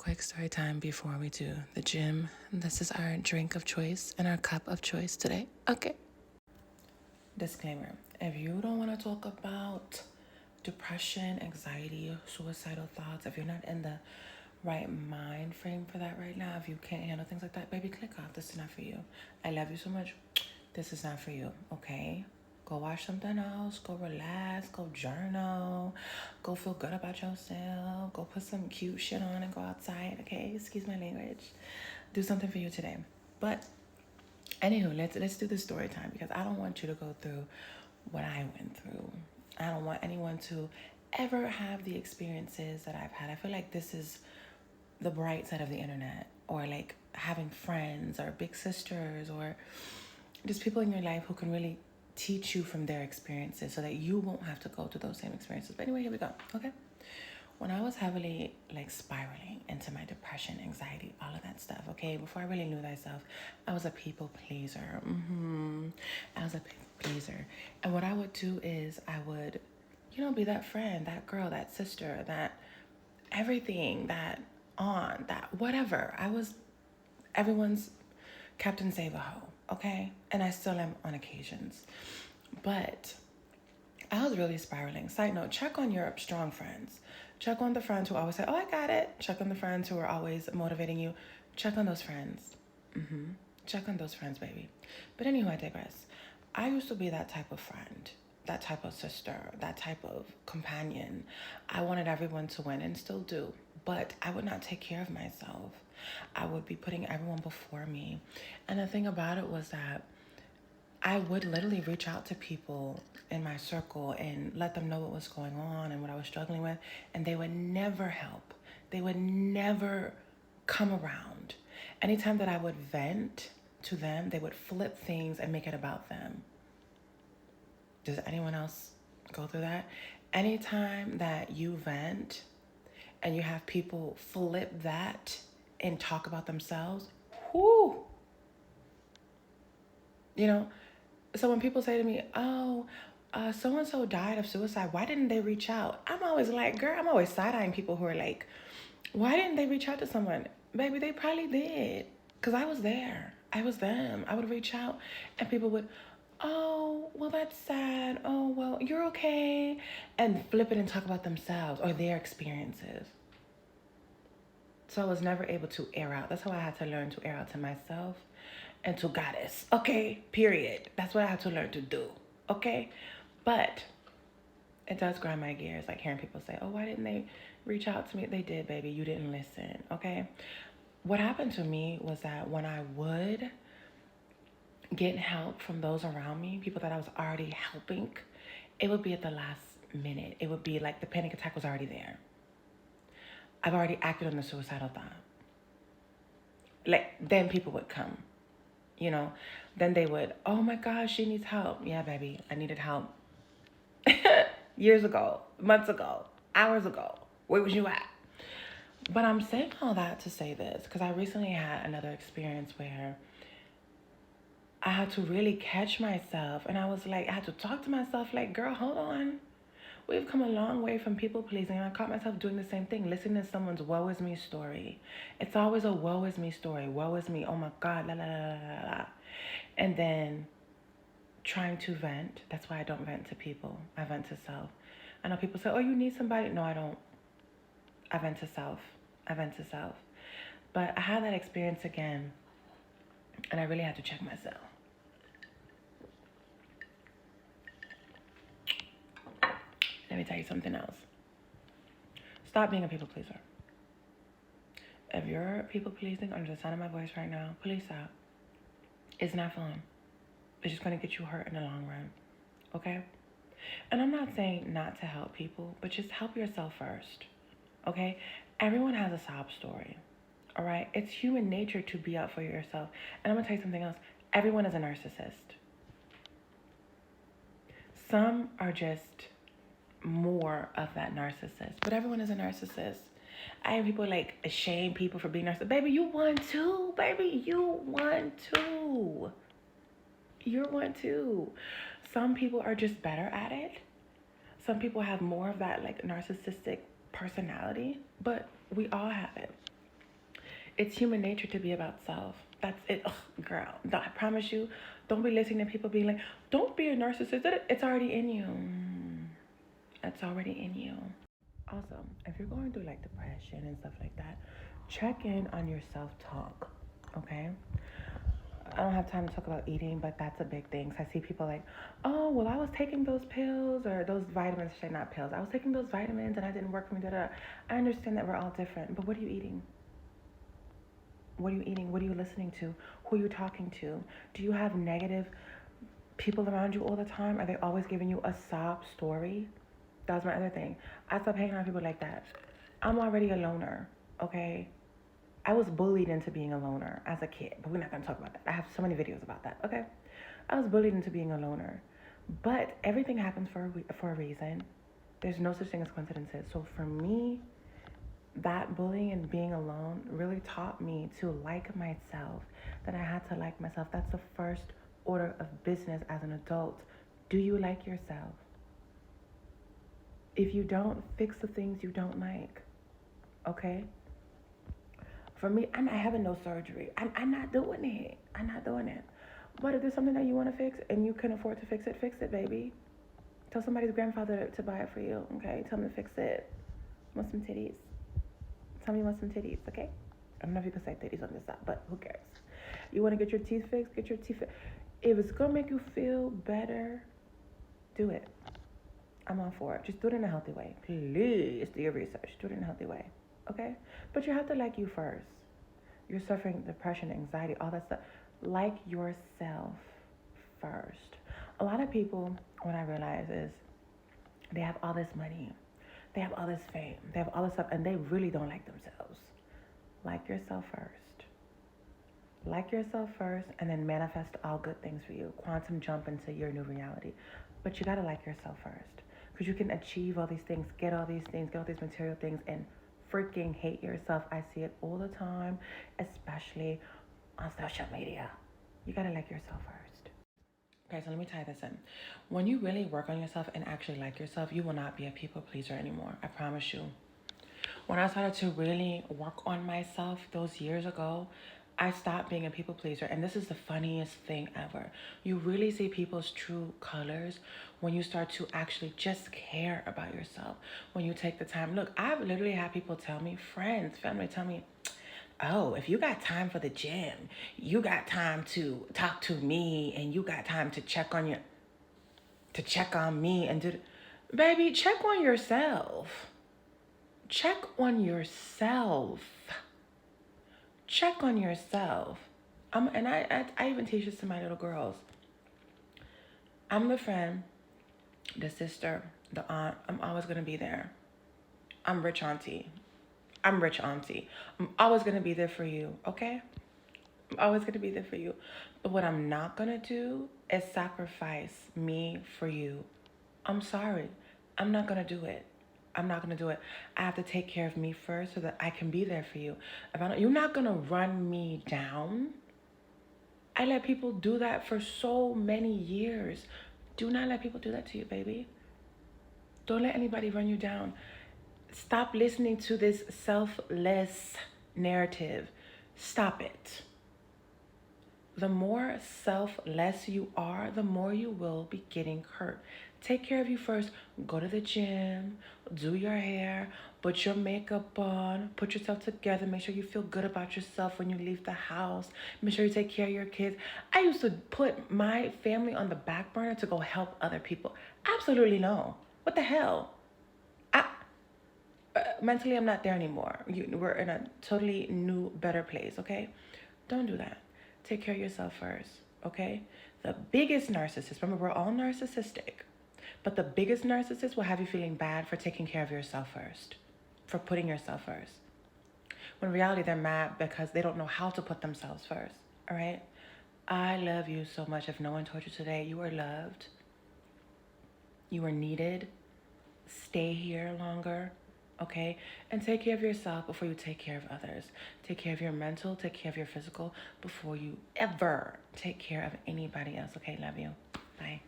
quick story time before we do the gym. This is our drink of choice and our cup of choice today. Okay. Disclaimer: if you don't want to talk about depression, anxiety, suicidal thoughts, if you're not in the right mind frame for that right now, if you can't handle things like that, baby, click off. This is not for you. I love you so much. This is not for you, okay? Go watch something else. Go relax. Go journal. Go feel good about yourself. Go put some cute shit on and go outside, okay? Excuse my language. Do something for you today. But anywho, let's do the story time, because I don't want you to go through what I went through. I don't want anyone to ever have the experiences that I've had. I feel like this is the bright side of the internet, or like having friends or big sisters or just people in your life who can really teach you from their experiences so that you won't have to go through those same experiences. But anyway, here we go. Okay. When I was heavily like spiraling into my depression, anxiety, all of that stuff, okay, before I really knew thyself, I was a people pleaser. I was a people pleaser. And what I would do is I would, be that friend, that girl, that sister, that everything, that aunt, that whatever. I was everyone's Captain Save-A-Ho, okay? And I still am on occasions. But I was really spiraling. Side note, check on your strong friends. Check on the friends who always say, oh, I got it. Check on the friends who are always motivating you. Check on those friends. Check on those friends, baby. But anyway, I digress. I used to be that type of friend, that type of sister, that type of companion. I wanted everyone to win, and still do. But I would not take care of myself. I would be putting everyone before me. And the thing about it was that I would literally reach out to people in my circle and let them know what was going on and what I was struggling with. And they would never help. They would never come around. Anytime that I would vent to them, they would flip things and make it about them. Does anyone else go through that? Anytime that you vent and you have people flip that and talk about themselves, whoo. So when people say to me, oh, so-and-so died of suicide, why didn't they reach out? I'm always like, girl, I'm always side-eyeing people who are like, why didn't they reach out to someone? Baby, they probably did. Because I was there. I was them. I would reach out and people would, oh, well, that's sad. Oh, well, you're okay. And flip it and talk about themselves or their experiences. So I was never able to air out. That's how I had to learn to air out to myself and to Goddess. Okay, period. That's what I had to learn to do. Okay? But it does grind my gears, like hearing people say, oh, why didn't they reach out to me? They did, baby. You didn't listen. Okay? What happened to me was that when I would get help from those around me, people that I was already helping, it would be at the last minute. It would be like the panic attack was already there. I've already acted on the suicidal thought. Like, then people would come. Then they would, oh my gosh, she needs help. Yeah, baby, I needed help. Years ago, months ago, hours ago. Where was you at? But I'm saying all that to say this, because I recently had another experience where I had to really catch myself. And I was like, I had to talk to myself like, girl, hold on. We've come a long way from people pleasing. And I caught myself doing the same thing, listening to someone's woe is me story. It's always a woe is me story. Woe is me. Oh my God. La, la, la, la, la. And then trying to vent. That's why I don't vent to people. I vent to self. I know people say, oh, you need somebody. No, I don't. I vent to self. I vent to self. But I had that experience again. And I really had to check myself. Let me tell you something else. Stop being a people pleaser. If you're people pleasing under the sound of my voice right now, please stop. It's not fun. It's just going to get you hurt in the long run. Okay? And I'm not saying not to help people, but just help yourself first. Okay? Everyone has a sob story. All right? It's human nature to be out for yourself. And I'm going to tell you something else. Everyone is a narcissist. Some are just more of that narcissist, but everyone is a narcissist. I have people like shame people for being narcissist. Baby, you one too. Baby, you one too. You're one too. Some people are just better at it. Some people have more of that like narcissistic personality, but we all have it. It's human nature to be about self. That's it. Ugh, girl, I promise you, don't be listening to people being like, don't be a narcissist. It's already in you. It's already in you. Also, if you're going through like depression and stuff like that, check in on your self-talk, okay? I don't have time to talk about eating, but that's a big thing. So I see people like, oh, well, I was taking those pills or those vitamins, not pills. I was taking those vitamins and I didn't work for me. Da, da, da. I understand that we're all different, but what are you eating? What are you eating? What are you listening to? Who are you talking to? Do you have negative people around you all the time? Are they always giving you a sob story? That was my other thing. I stopped hanging around people like that. I'm already a loner, okay? I was bullied into being a loner as a kid, but we're not gonna talk about that. I have so many videos about that, okay? I was bullied into being a loner. But everything happens for a reason. There's no such thing as coincidences. So for me, that bullying and being alone really taught me to like myself, that I had to like myself. That's the first order of business as an adult. Do you like yourself? If you don't, fix the things you don't like, okay? For me, I'm not having no surgery. I'm not doing it. I'm not doing it. But if there's something that you want to fix and you can afford to fix it, baby. Tell somebody's grandfather to buy it for you, okay? Tell them to fix it. Want some titties? Tell me you want some titties, okay? I don't know if you can say titties on this side, but who cares? You want to get your teeth fixed? Get your teeth fixed. If it's going to make you feel better, do it. I'm all for it. Just do it in a healthy way. Please do your research. Do it in a healthy way, okay? But you have to like you first. You're suffering depression, anxiety, all that stuff. Like yourself first. A lot of people, what I realize is they have all this money. They have all this fame. They have all this stuff, and they really don't like themselves. Like yourself first. Like yourself first, and then manifest all good things for you. Quantum jump into your new reality. But you gotta like yourself first. Because you can achieve all these things, get all these things, get all these material things, and freaking hate yourself. I see it all the time, especially on social media. You gotta like yourself first. Okay, so let me tie this in. When you really work on yourself and actually like yourself, you will not be a people pleaser anymore. I promise you. When I started to really work on myself those years ago, I stopped being a people pleaser. And this is the funniest thing ever. You really see people's true colors when you start to actually just care about yourself. When you take the time. Look, I've literally had people tell me, friends, family tell me, oh, if you got time for the gym, you got time to talk to me, and you got time to check on me and do, baby, check on yourself. Check on yourself. Check on yourself. I even teach this to my little girls. I'm the friend, the sister, the aunt. I'm always gonna be there. I'm rich auntie. I'm always gonna be there for you, okay? I'm always gonna be there for you. But what I'm not gonna do is sacrifice me for you. I'm sorry. I'm not gonna do it. I'm not gonna do it. I have to take care of me first so that I can be there for you. You're not gonna run me down. I let people do that for so many years. Do not let people do that to you, baby. Don't let anybody run you down. Stop listening to this selfless narrative. Stop it. The more selfless you are, the more you will be getting hurt. Take care of you first. Go to the gym, do your hair, put your makeup on, put yourself together. Make sure you feel good about yourself when you leave the house. Make sure you take care of your kids. I used to put my family on the back burner to go help other people. Absolutely no. What the hell? Mentally, I'm not there anymore. We're in a totally new, better place, okay? Don't do that. Take care of yourself first, okay? The biggest narcissist, remember, we're all narcissistic, but the biggest narcissist will have you feeling bad for taking care of yourself first, for putting yourself first. When in reality, they're mad because they don't know how to put themselves first, all right? I love you so much. If no one told you today, you are loved. You are needed. Stay here longer. Okay? And take care of yourself before you take care of others. Take care of your mental, take care of your physical before you ever take care of anybody else. Okay? Love you. Bye.